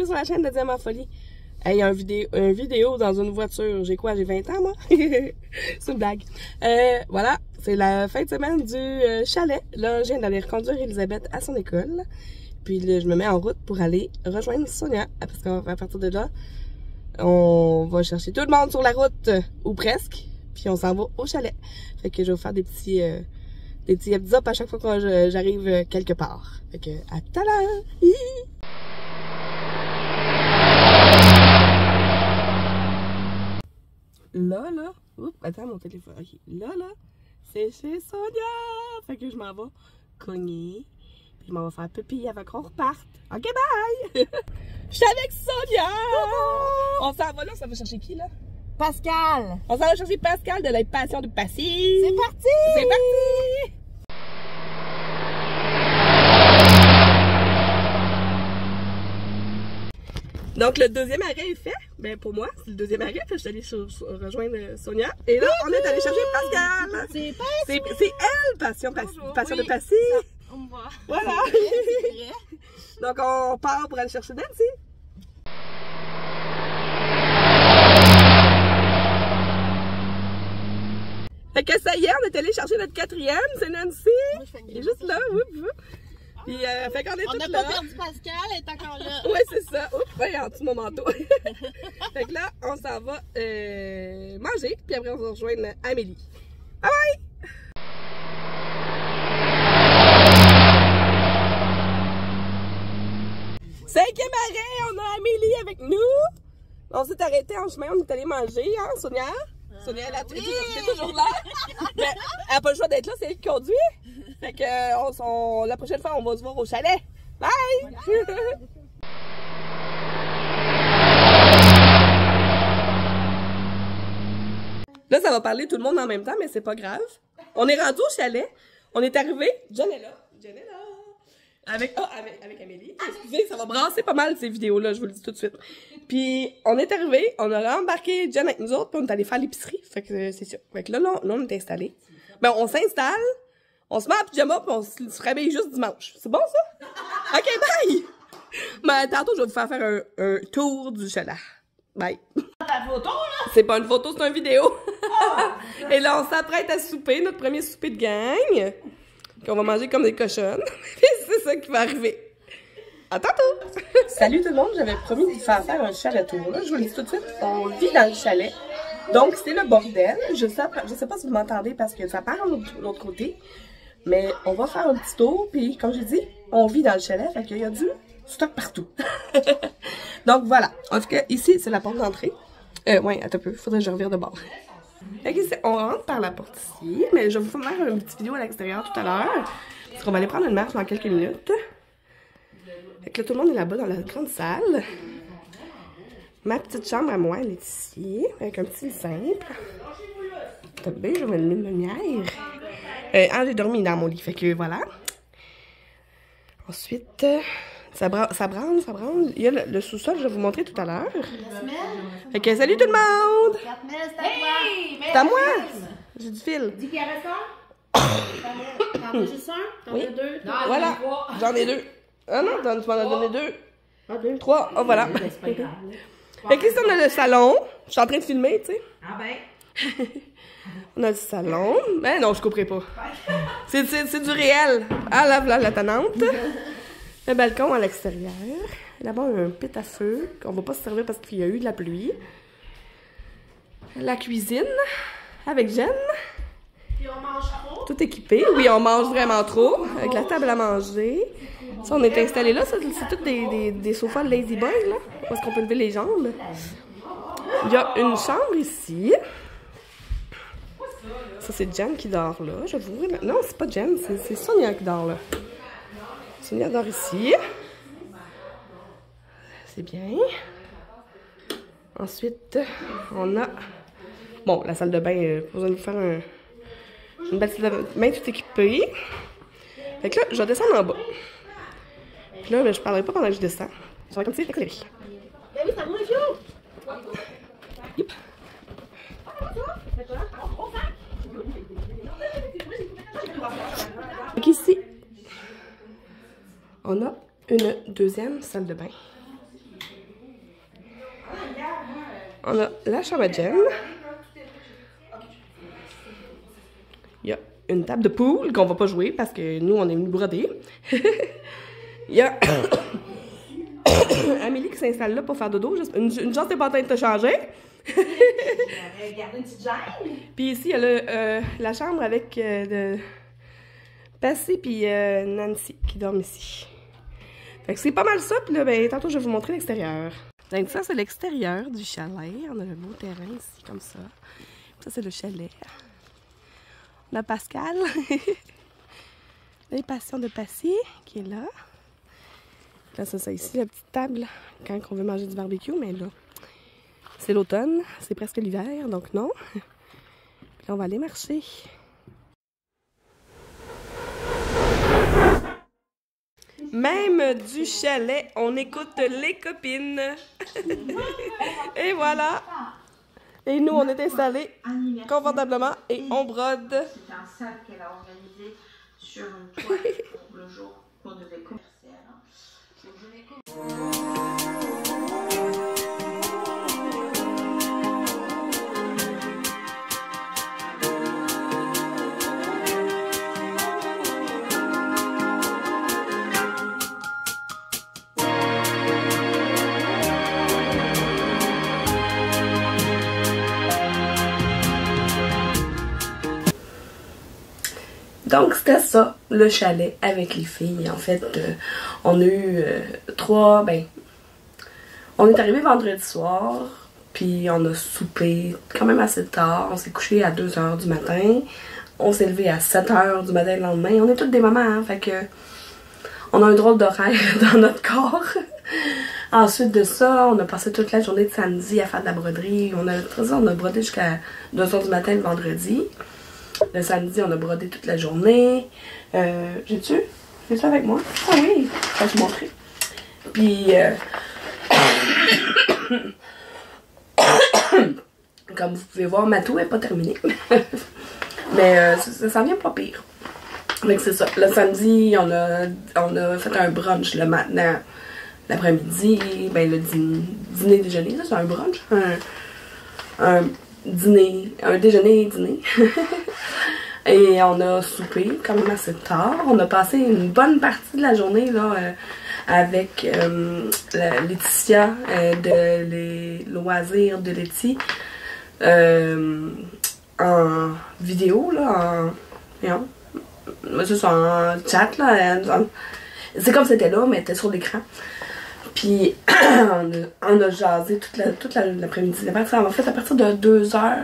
sur la chaîne de Diamant Folie. Hey, il y a une vidéo dans une voiture. J'ai quoi? J'ai 20 ans, moi? C'est une blague. Voilà, c'est la fin de semaine du chalet. Là, je viens d'aller reconduire Elisabeth à son école. Puis là, je me mets en route pour aller rejoindre Sonia. Parce qu'à partir de là, on va chercher tout le monde sur la route, ou presque. Puis on s'en va au chalet. Fait que je vais vous faire des petits heads up à chaque fois que j'arrive quelque part. Fait que à tout à l'heure! Là, oups, attends mon téléphone. Ok, là, c'est chez Sonia! Fait que je m'en vais cogner. Puis je m'en vais faire pipi avant qu'on reparte. Ok, bye! Je suis avec Sonia! On s'en va là, ça va chercher qui là? Pascal! On s'en va chercher Pascal de la passion de Passy! C'est parti! C'est parti! Donc, le deuxième arrêt est fait. Ben, pour moi, c'est le deuxième arrêt. Puis, je suis allée rejoindre Sonia. Et là, on est allé chercher Pascal. C'est elle, passion de Passy. On me voit. Voilà. Donc, on part pour aller chercher Nancy. Fait que ça y est, on est allé chercher notre quatrième. C'est Nancy. Elle est juste là. Puis, fait qu'on est toutes là. On n'a pas perdu Pascal, elle est encore là. Oui, c'est ça. Oups, ouais, en dessous de mon manteau. Fait que là, on s'en va manger, puis après, on va rejoindre Amélie. Bye bye! Cinquième arrêt, on a Amélie avec nous. On s'est arrêté en chemin, on est allé manger, hein, Sonia? Sonia, elle est toujours là. Mais elle n'a pas le choix d'être là, c'est elle qui conduit. Fait que la prochaine fois, on va se voir au chalet. Bye! Là, ça va parler tout le monde en même temps, mais c'est pas grave. On est rendu au chalet. On est arrivé. John est là. Avec Amélie. Excusez, ça va brasser pas mal ces vidéos-là, je vous le dis tout de suite. Puis, on est arrivé, on a embarqué John avec nous autres, puis on est allé faire l'épicerie. Fait que c'est ça. Fait que là, on est installé. Ben, on s'installe. On se met en pyjama pis on se réveille juste dimanche. C'est bon, ça? OK, bye! Mais tantôt, je vais vous faire un tour du chalet. Bye! Ta photo, là? C'est pas une photo, c'est une vidéo. Et là, on s'apprête à souper, notre premier souper de gang. Puis on va manger comme des cochonnes. C'est ça qui va arriver. À tantôt! Salut tout le monde, j'avais promis de vous faire un chalet tour. Là, je vous le dis tout de suite, on vit dans le chalet. Donc, c'est le bordel. Je sais pas si vous m'entendez parce que ça part de l'autre côté. Mais on va faire un petit tour, puis comme j'ai dit, on vit dans le chalet, fait qu'il y a du stock partout. Donc voilà, en tout cas, ici, c'est la porte d'entrée. Ouais, attends un peu, faudrait que je revire de bord. Fait que on rentre par la porte ici, mais je vais vous faire une petite vidéo à l'extérieur tout à l'heure, parce qu'on va aller prendre une marche dans quelques minutes. Fait que là, tout le monde est là-bas dans la grande salle. Ma petite chambre à moi, elle est ici, avec un petit lit simple. T'as bien, je vais allumer une lumière. J'ai dormi dans mon lit, fait que voilà. Ensuite, ça branle. Il y a le sous-sol, je vais vous montrer tout à l'heure. Fait que salut tout le monde! Hey, c'est à moi! J'ai du fil. Dis qu'il y avait ça? T'en as juste un? T'en as deux? Voilà, j'en ai deux. Ah non, tu m'en as donné deux. Trois, oh voilà. Fait que ici, on a le salon. Je suis en train de filmer, tu sais. Ah ben. On a le salon. Ben non, je couperai pas. C'est du réel. Ah là, voilà la tannante. Le balcon à l'extérieur. Là-bas, on a un pit à feu qu'on va pas se servir parce qu'il y a eu de la pluie. La cuisine avec Jen. Puis on mange trop. Tout équipé. Oui, on mange vraiment trop. Avec la table à manger. Ça, on est installé là. C'est tous des sofas Lazy Boy, là. Parce qu'on peut lever les jambes. Il y a une chambre ici. Ça, c'est Jen qui dort là. Je vous ouvrir. Non, c'est pas Jen, c'est Sonia qui dort là. Sonia dort ici. C'est bien. Ensuite, on a... Bon, la salle de bain, vous allez vous faire une belle salle de bain tout équipée. Fait que là, je vais descendre en bas. Puis là, je parlerai pas pendant que je descends. Je vais comme ça, éclairé. Ben oui, ça va, Fio! Yep. Donc ici, on a une deuxième salle de bain. On a la chambre à Jen. Il y a une table de poule qu'on va pas jouer parce que nous, on est venus broder. Il y a Amélie qui s'installe là pour faire dodo. Une chance, t'es pas en train de te changer. J'aurais gardé une petite gêne. Puis ici, il y a la chambre avec Passy puis Nancy qui dorment ici. Fait que c'est pas mal ça. Puis là, ben, tantôt, je vais vous montrer l'extérieur. Donc ça, c'est l'extérieur du chalet. On a le beau terrain ici, comme ça. Ça, c'est le chalet. On a Pascal. L'impatient de Passy qui est là. Là, c'est ça ici, la petite table quand on veut manger du barbecue, mais là, c'est l'automne, c'est presque l'hiver, donc non. Puis là, on va aller marcher. Même du chalet, on écoute les copines. Et voilà. Et nous, on est installés confortablement et on brode. C'est un sac qu'elle a organisé sur une toile pour le jour qu'on devait commercer. Donc je l'ai Donc, c'était ça, le chalet avec les filles. En fait, on a eu on est arrivé vendredi soir, puis on a soupé quand même assez tard. On s'est couché à 2 h du matin. On s'est levé à 7 h du matin le lendemain. On est toutes des mamans, hein, fait que on a un drôle d'horaire dans notre corps. Ensuite de ça, on a passé toute la journée de samedi à faire de la broderie. On a brodé jusqu'à 2 h du matin le vendredi. Le samedi, on a brodé toute la journée. J'ai-tu avec moi? Ah oui, je vais te montrer. Puis, comme vous pouvez voir, ma toux n'est pas terminée. Mais ça s'en vient pas pire. Donc c'est ça. Le samedi, on a fait un brunch le matin. L'après-midi, ben le dîner déjeuner, ça c'est un brunch. Un déjeuner et dîner. Et on a soupé quand même assez tard. On a passé une bonne partie de la journée là, avec Laetitia de les loisirs de Letty en vidéo là, en chat là. C'est comme c'était là, mais elle était sur l'écran. Puis on a jasé toute l'après-midi. En fait, à partir de 2 h.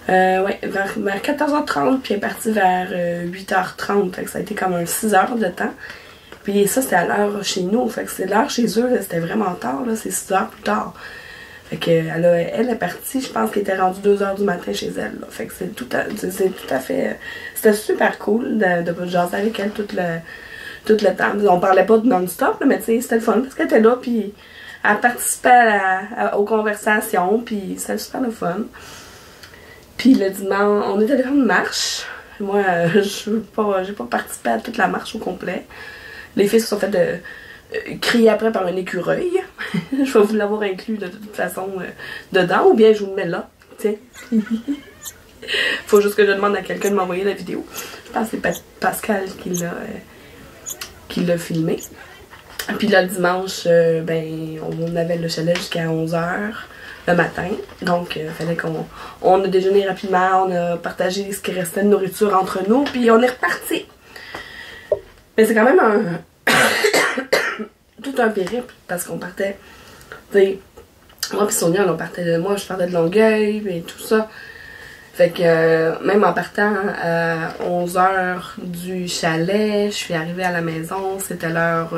Ouais, vers 14 h 30, puis elle est partie vers 8 h 30. Fait que ça a été comme un 6 h de temps. Puis ça, c'était à l'heure chez nous. Fait que c'est l'heure chez eux, c'était vraiment tard, là. C'est 6 h plus tard. Fait que elle est partie, je pense qu'elle était rendue 2 h du matin chez elle, là. Fait que c'est tout à fait... C'était super cool de jaser avec elle tout le temps. On parlait pas de non-stop, mais tu sais, c'était le fun parce qu'elle était là, puis elle participait aux conversations, puis c'était super le fun. Puis le dimanche, on est allé faire une marche. Moi, j'ai pas participé à toute la marche au complet. Les filles se sont fait crier après par un écureuil. Je vais vous l'avoir inclus de toute façon dedans, ou bien je vous le mets là. Tiens. Faut juste que je demande à quelqu'un de m'envoyer la vidéo. Je pense que c'est Pascal qui l'a filmé. Puis là, le dimanche, on avait le chalet jusqu'à 11 h le matin. Donc, il fallait qu'on a déjeuné rapidement, on a partagé ce qui restait de nourriture entre nous, puis on est reparti. Mais c'est quand même tout un périple, parce qu'on partait, tu sais, moi pis Sonia, je partais de Longueuil, et tout ça. Fait que, même en partant à 11 h du chalet, je suis arrivée à la maison, c'était l'heure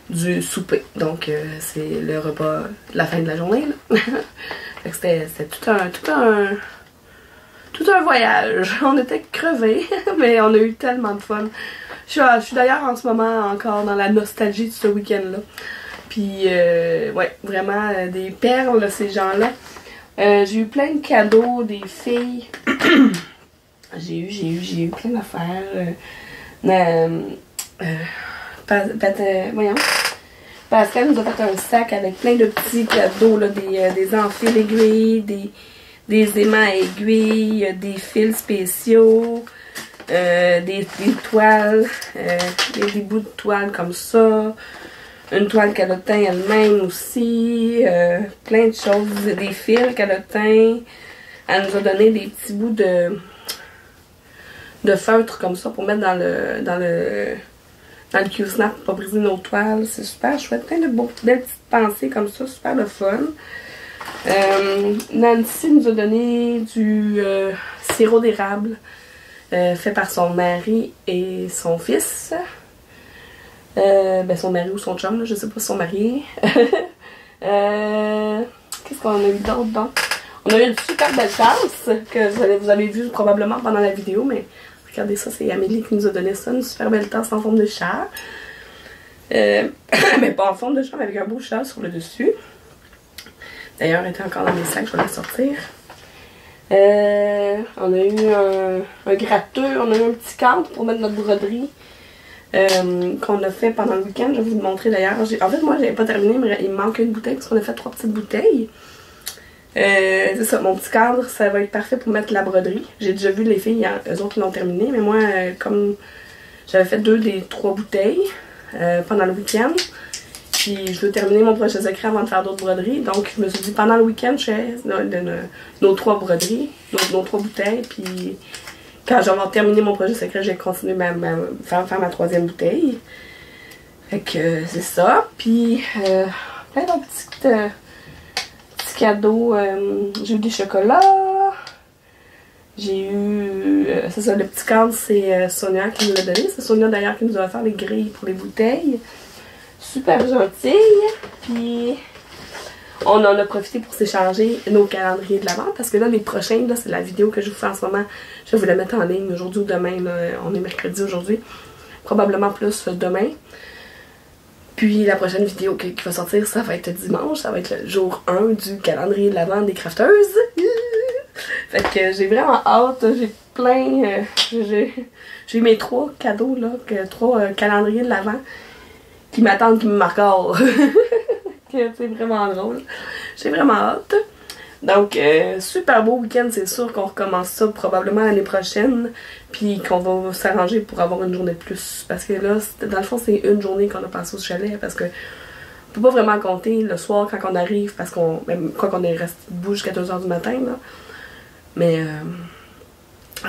du souper. Donc, c'est le repas de la fin de la journée, là. Fait que c'était tout un voyage. On était crevés, mais on a eu tellement de fun. Je suis d'ailleurs en ce moment encore dans la nostalgie de ce week-end-là. Puis, ouais, vraiment des perles, ces gens-là. J'ai eu plein de cadeaux des filles. J'ai eu plein d'affaires. Voyons. Pascal nous a fait un sac avec plein de petits cadeaux, là, des enfils aiguilles, des aimants à aiguilles, des fils spéciaux, des toiles, des bouts de toile comme ça, une toile qu'elle a teint elle-même aussi, plein de choses, des fils qu'elle a teint. Elle nous a donné des petits bouts de feutre comme ça pour mettre dans le Q-Snap pour pas briser nos toiles. C'est super chouette. Plein de belles petites pensées comme ça. Super le fun. Nancy nous a donné du sirop d'érable fait par son mari et son fils. Son mari ou son chum, là, je sais pas si sont mariés. Qu'est-ce qu'on a eu d'autre donc? On a eu une super belle tasse que vous avez vu probablement pendant la vidéo, mais regardez ça, c'est Amélie qui nous a donné ça, une super belle tasse en forme de chat. Mais pas en forme de chat, mais avec un beau chat sur le dessus. D'ailleurs, elle était encore dans mes sacs, je vais la sortir. On a eu un gratteux, on a eu un petit cadre pour mettre notre broderie qu'on a fait pendant le week-end. Je vais vous le montrer d'ailleurs. En fait, moi, j'avais pas terminé, mais il me manque une bouteille parce qu'on a fait 3 petites bouteilles. C'est ça, mon petit cadre, ça va être parfait pour mettre la broderie. J'ai déjà vu les filles, eux autres l'ont terminé, mais moi, comme j'avais fait 2 des 3 bouteilles pendant le week-end, puis je veux terminer mon projet secret avant de faire d'autres broderies, donc je me suis dit pendant le week-end, je fais nos 3 broderies, nos 3 bouteilles, puis quand je vais terminer mon projet secret, je vais continuer faire ma 3e bouteille. Fait que c'est ça, puis plein de petites cadeaux. J'ai eu des chocolats. J'ai eu... c'est ça, le petit cadre, c'est Sonia qui nous l'a donné. C'est Sonia d'ailleurs qui nous a offert les grilles pour les bouteilles. Super gentille. Puis on en a profité pour s'échanger nos calendriers de l'Avent. Parce que là, les prochains, là, c'est la vidéo que je vous fais en ce moment. Je vais vous la mettre en ligne aujourd'hui ou demain. Là. On est mercredi aujourd'hui. Probablement plus demain. Puis la prochaine vidéo qui va sortir, ça va être dimanche, ça va être le jour 1 du calendrier de l'Avent des crafteuses. Fait que j'ai vraiment hâte, j'ai plein, j'ai mes 3 cadeaux là, 3 calendriers de l'Avent qui m'attendent, qui me marquent. C'est vraiment drôle. J'ai vraiment hâte. Donc, super beau week-end, c'est sûr qu'on recommence ça probablement l'année prochaine. Puis qu'on va s'arranger pour avoir une journée de plus. Parce que là, dans le fond, c'est une journée qu'on a passé au chalet. Parce que on peut pas vraiment compter le soir quand on arrive. Parce qu'on, même quoi qu'on est resté debout jusqu'à 2h du matin. Là. Mais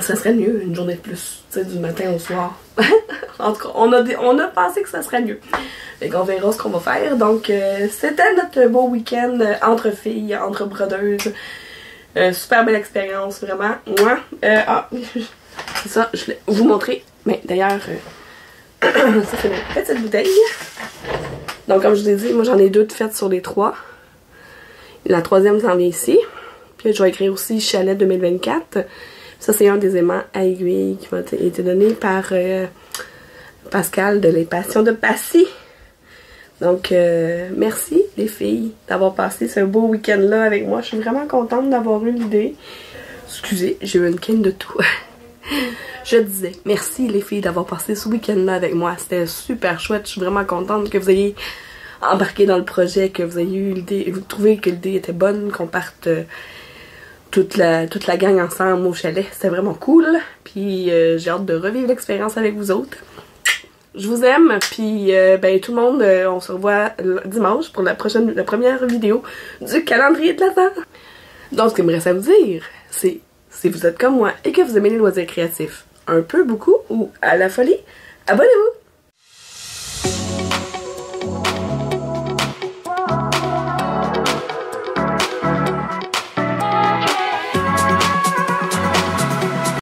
ça serait mieux, une journée de plus. Tu sais, du matin au soir. En tout cas, on a pensé que ça serait mieux. Fait qu'on verra ce qu'on va faire. Donc, c'était notre beau week-end entre filles, entre brodeuses. Super belle expérience, vraiment. Moi, c'est ça, je vais vous montrer. Mais d'ailleurs, ça c'est une petite bouteille. Donc, comme je vous ai dit, moi j'en ai 2 de faites sur les 3. La 3e s'en vient ici. Puis je vais écrire aussi Chalet 2024. Ça, c'est un des aimants à aiguille qui m'a été donné par Pascal de Les Passions de Passy. Donc, merci les filles d'avoir passé ce beau week-end-là avec moi. Je suis vraiment contente d'avoir eu l'idée. Excusez, j'ai eu une canne de tout. Je disais, merci les filles d'avoir passé ce week-end-là avec moi. C'était super chouette. Je suis vraiment contente que vous ayez embarqué dans le projet, que vous ayez eu l'idée, vous trouvez que l'idée était bonne, qu'on parte toute la gang ensemble au chalet. C'était vraiment cool. Puis, j'ai hâte de revivre l'expérience avec vous autres. Je vous aime, puis tout le monde, on se revoit dimanche pour la première vidéo du calendrier de l'Avent. Donc, ce qu'il me reste à vous dire, c'est si vous êtes comme moi et que vous aimez les loisirs créatifs, un peu, beaucoup ou à la folie, abonnez-vous!